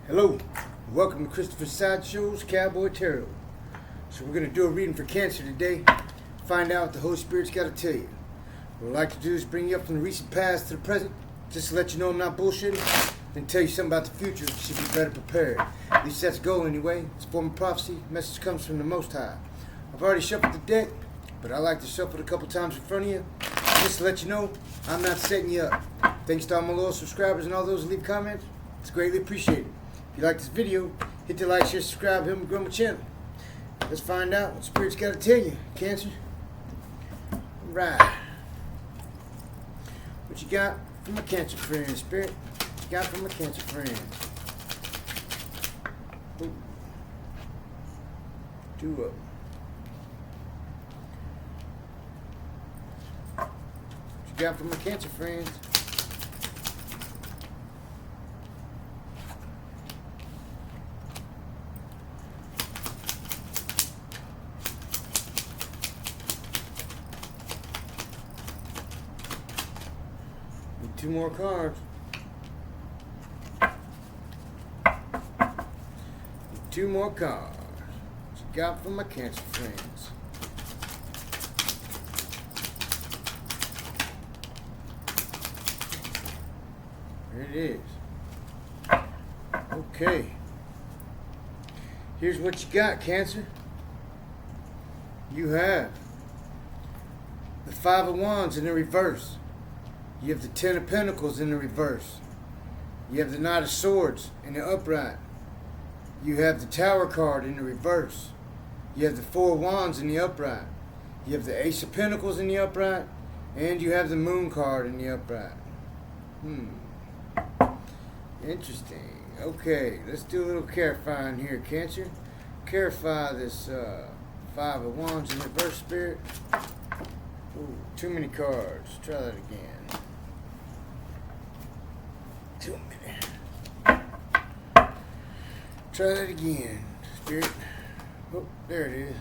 Hello, welcome to Christopher Sideshow's Cowboy Tarot. So we're going to do a reading for Cancer today. Find out what the Holy Spirit's got to tell you. What I'd like to do is bring you up from the recent past to the present, just to let you know I'm not bullshitting, and tell you something about the future so you should be better prepared. At least that's the goal anyway. It's a form of prophecy. Message comes from the Most High. I've already shuffled the deck, but I like to shuffle it a couple times in front of you, just to let you know I'm not setting you up. Thanks to all my loyal subscribers and all those who leave comments. It's greatly appreciated. If you like this video, hit the like, share, subscribe, help me grow my channel. Let's find out what Spirit's got to tell you, Cancer. Alright. What you got from my Cancer friend, Spirit? What you got from my Cancer friend? Ooh. Two of them. What you got from my Cancer friends? Two more cards. Two more cards. What you got from my Cancer friends? There it is. Okay. Here's what you got, Cancer. You have the Five of Wands in the reverse. You have the Ten of Pentacles in the reverse. You have the Knight of Swords in the upright. You have the Tower card in the reverse. You have the Four of Wands in the upright. You have the Ace of Pentacles in the upright. And you have the Moon card in the upright. Interesting. Okay, let's do a little clarifying here, Cancer. Clarify this Five of Wands in reverse, Spirit. Ooh, too many cards. Try that again. Too many. Try that again, Spirit. Oh, there it is.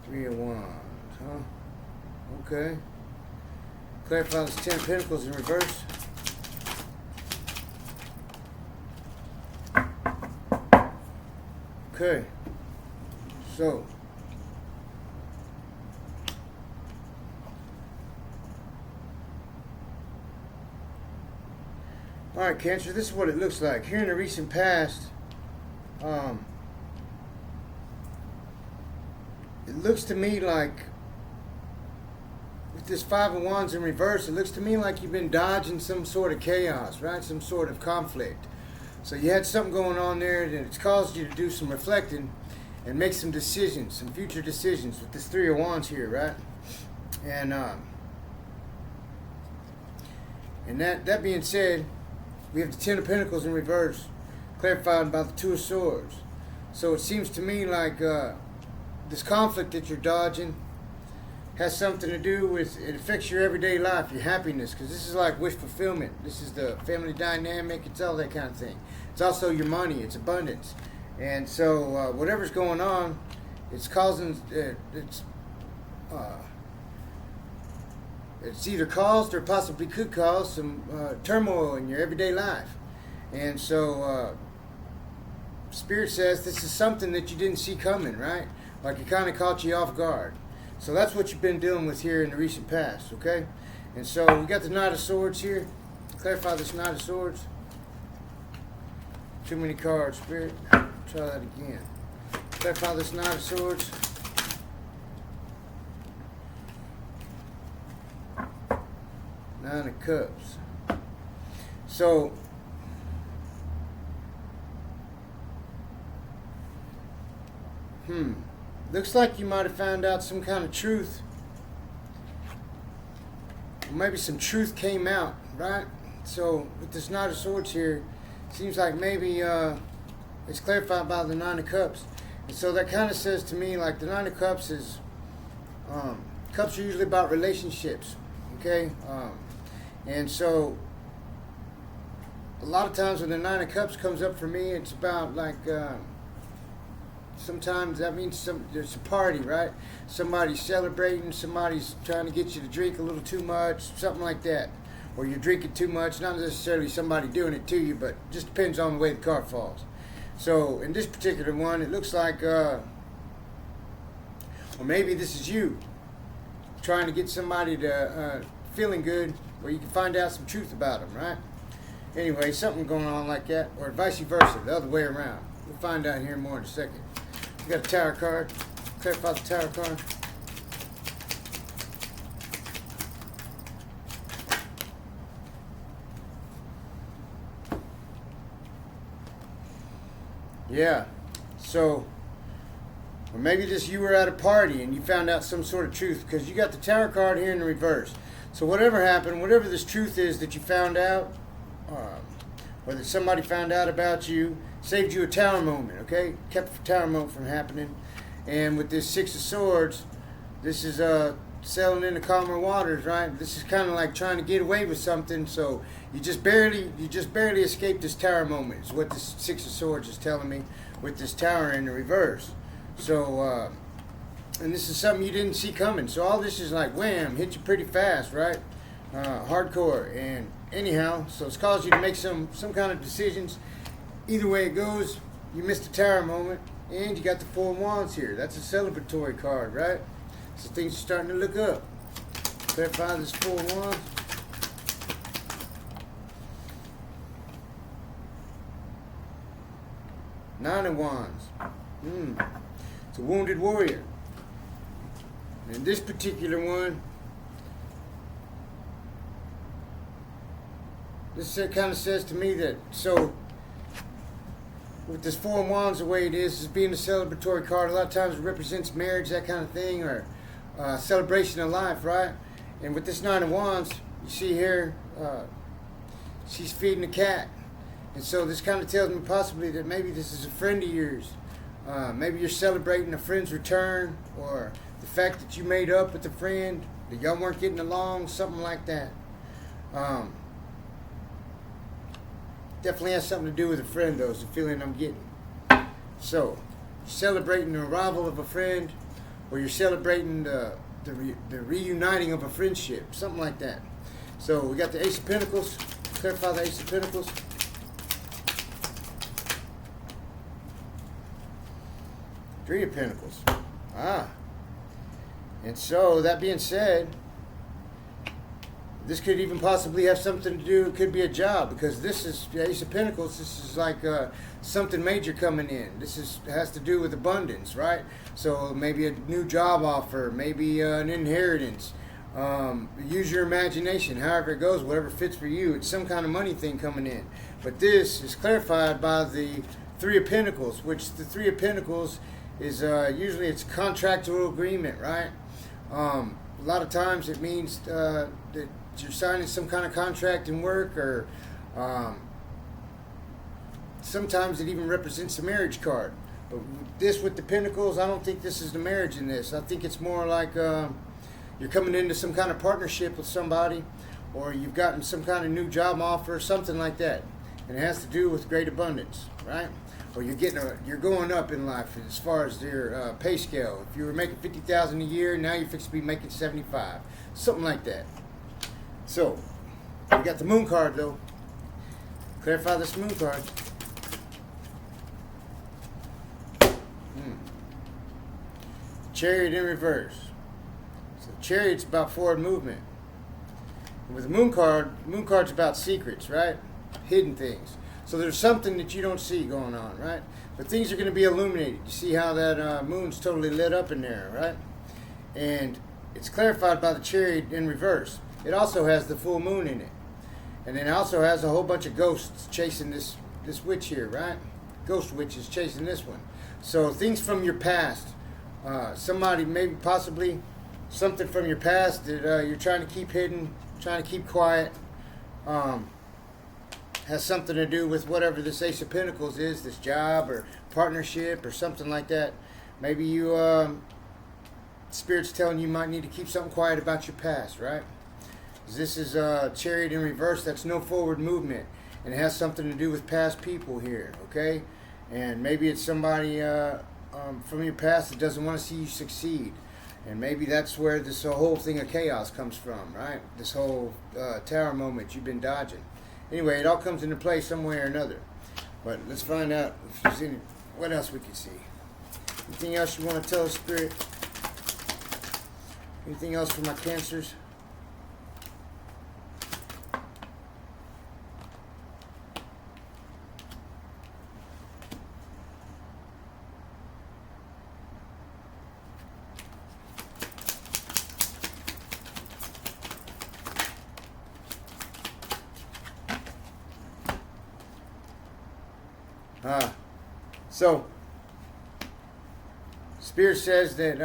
Three of Wands, huh? Okay. Clarify this Ten of Pentacles in reverse. Okay. So. Alright, Cancer, this is what it looks like. Here in the recent past, it looks to me like, with this Five of Wands in reverse, it looks to me like you've been dodging some sort of chaos, right? Some sort of conflict. So you had something going on there that it's caused you to do some reflecting and make some decisions, some future decisions with this Three of Wands here, right? And that being said, we have the Ten of Pentacles in reverse, clarified by the Two of Swords. So it seems to me like this conflict that you're dodging has something to do with, it affects your everyday life, your happiness, because this is like wish fulfillment. This is the family dynamic, it's all that kind of thing. It's also your money, it's abundance. And so whatever's going on, it's causing, it's either caused or possibly could cause some turmoil in your everyday life. And so Spirit says this is something that you didn't see coming, right? Like it kind of caught you off guard. So that's what you've been dealing with here in the recent past, okay? And so we got the Knight of Swords here. Clarify this Knight of Swords. Too many cards, Spirit. Try that again. Clarify this Knight of Swords. Nine of Cups. So, looks like you might have found out some kind of truth. Or maybe some truth came out, right? So, with this Knight of Swords here, seems like maybe it's clarified by the Nine of Cups. And so that kind of says to me, like the Nine of Cups is, cups are usually about relationships, okay? And so, a lot of times when the Nine of Cups comes up for me, it's about like, sometimes that means there's a party, right? Somebody's celebrating, somebody's trying to get you to drink a little too much, something like that. or you're drinking too much. Not necessarily somebody doing it to you, but just depends on the way the card falls. So in this particular one, it looks like, or maybe this is you trying to get somebody to feeling good, where you can find out some truth about them, right? Anyway, something going on like that, or vice versa, the other way around. We'll find out here more in a second. We got a tarot card. Clarify the tarot card. Yeah, so, or maybe this you were at a party and you found out some sort of truth, because you got the tarot card here in the reverse. So whatever happened, whatever this truth is that you found out, or that somebody found out about you, saved you a tower moment, okay? Kept the tower moment from happening. And with this Six of Swords, this is sailing into calmer waters, right? This is kind of like trying to get away with something, so you just barely escaped this tower moment, is what this Six of Swords is telling me, with this tower in the reverse. So, and this is something you didn't see coming. So all this is like wham, hit you pretty fast, right? Hardcore. And anyhow, so it's caused you to make some kind of decisions. Either way it goes, you missed a tower moment, and you got the Four of Wands here. That's a celebratory card, right? So things are starting to look up. Clarify this Four of Wands. Nine of Wands. It's a wounded warrior. And this particular one, this kind of says to me that, so with this Four of Wands, the way it is being a celebratory card, a lot of times it represents marriage, that kind of thing, or celebration of life, right? And with this Nine of Wands, you see here, she's feeding a cat. And so this kind of tells me possibly that maybe this is a friend of yours. Maybe you're celebrating a friend's return, or the fact that you made up with a friend, that y'all weren't getting along, something like that. Definitely has something to do with a friend, though, is the feeling I'm getting. So, celebrating the arrival of a friend, or you're celebrating the reuniting of a friendship, something like that. So, we got the Ace of Pentacles. Clarify the Ace of Pentacles. Three of Pentacles. And so, that being said, this could even possibly have something to do, it could be a job, because this is the Ace of Pentacles. This is like something major coming in. This has to do with abundance, right? So maybe a new job offer, maybe an inheritance. Use your imagination, however it goes, whatever fits for you. It's some kind of money thing coming in. But this is clarified by the Three of Pentacles, which the Three of Pentacles is usually it's a contractual agreement, right? A lot of times it means that you're signing some kind of contract in work, or sometimes it even represents a marriage card. But this with the Pentacles, I don't think this is the marriage in this. I think it's more like you're coming into some kind of partnership with somebody, or you've gotten some kind of new job offer, something like that. And it has to do with great abundance, right? Or you're going up in life as far as your pay scale. If you were making $50,000 a year, now you're fixed to be making $75,000, something like that. So, we got the Moon card, though. Clarify this Moon card. Chariot in reverse. So, Chariot's about forward movement. And with the Moon card's about secrets, right? Hidden things. So there's something that you don't see going on, right? But things are going to be illuminated. You see how that moon's totally lit up in there, right? And it's clarified by the Chariot in reverse. It also has the full moon in it. And then it also has a whole bunch of ghosts chasing this witch here, right? Ghost witches chasing this one. So things from your past. Somebody, maybe possibly something from your past that you're trying to keep hidden, trying to keep quiet. Has something to do with whatever this Ace of Pentacles is, this job or partnership or something like that. Maybe you, Spirit's telling you might need to keep something quiet about your past, right? This is Chariot in reverse. That's no forward movement. And it has something to do with past people here, okay? And maybe it's somebody from your past that doesn't want to see you succeed. And maybe that's where this whole thing of chaos comes from, right? This whole tower moment you've been dodging. Anyway, it all comes into play some way or another. But let's find out if there's any, what else we can see. Anything else you want to tell us, Spirit? Anything else for my Cancers? So Spirit says that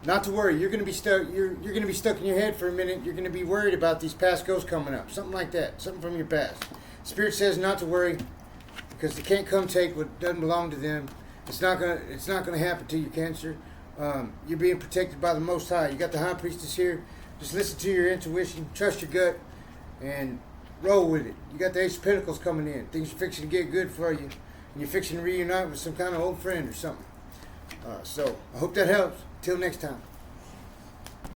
not to worry. You're gonna be stuck. You're gonna be stuck in your head for a minute. You're gonna be worried about these past ghosts coming up, something like that, something from your past. Spirit says not to worry because they can't come take what doesn't belong to them. It's not gonna happen to you, Cancer. You're being protected by the Most High. You got the High Priestess here. Just listen to your intuition, trust your gut, and roll with it. You got the Ace of Pentacles coming in. Things are fixing to get good for you. And you're fixing to reunite with some kind of old friend or something. So, I hope that helps. Till next time.